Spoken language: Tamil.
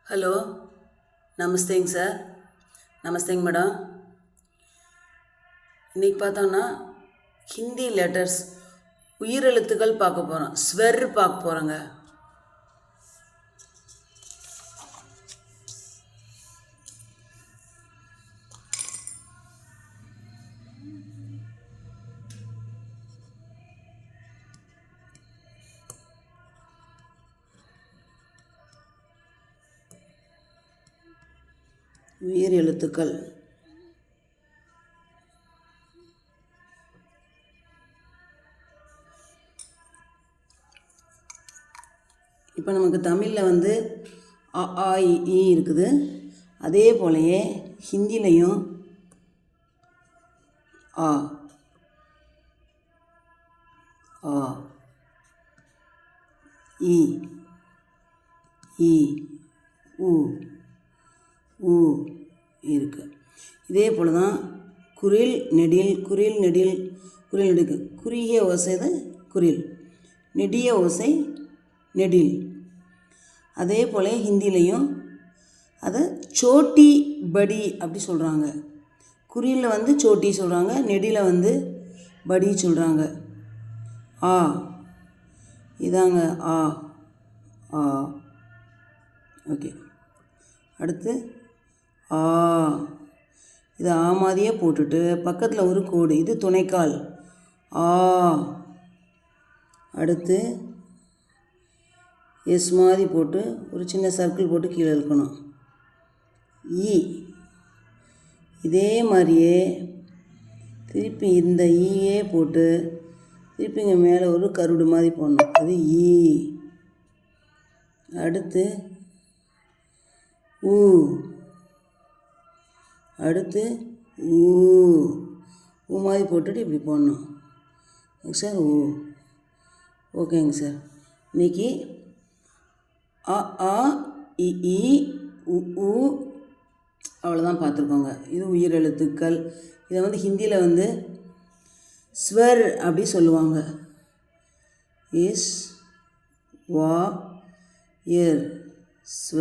ஹலோ, நமஸ்தேங்க சார். நமஸ்தேங்க மேடம். இன்றைக்கி பார்த்தோன்னா ஹிந்தி லெட்டர்ஸ் உயிரெழுத்துக்கள் பார்க்க போகிறோம். ஸ்வர் பார்க்க போகிறோங்க. உயிர் எழுத்துக்கள் இப்போ நமக்கு தமிழில் அ ஆ இ இருக்குது. அதே போலயே ஹிந்திலையும் ஆ ஆ இ உ ஊ இருக்கு. இதே போல் தான் குரில் நெடில் நெடுக்கு குறுகிய ஓசை குரில், நெடிய ஓசை நெடில். அதே போல் ஹிந்திலையும் அதை சோட்டி படி அப்படி சொல்கிறாங்க. குறியில் சோட்டி சொல்கிறாங்க, நெடியில் படி சொல்கிறாங்க. ஆ இதாங்க ஆ ஆ. ஓகே, அடுத்து ஆ. இது ஆ மாதிரியே போட்டுட்டு பக்கத்தில் ஒரு கோடு, இது துணைக்கால் ஆ. அடுத்து எஸ் மாதிரி போட்டு ஒரு சின்ன சர்க்கிள் போட்டு கீழே இழுக்கணும். ஈ இதே மாதிரியே திருப்பி இந்த ஈயே போட்டு திருப்பி இங்கே மேலே ஒரு கருடு மாதிரி போடணும், அது ஈ. அடுத்து ஊ, அடுத்து ஊ ஊ மாதிரி போட்டுட்டு இப்படி போடணும். சார் ஊ. ஓகேங்க சார். இன்றைக்கி அ ஆ இ உ அவ்வளோதான் பார்த்துருக்கோங்க. இது உயிர் எழுத்துக்கள். இதை ஹிந்தியில் ஸ்வர் அப்படி சொல்லுவாங்க. இஸ் வா இர் ஸ்வர்.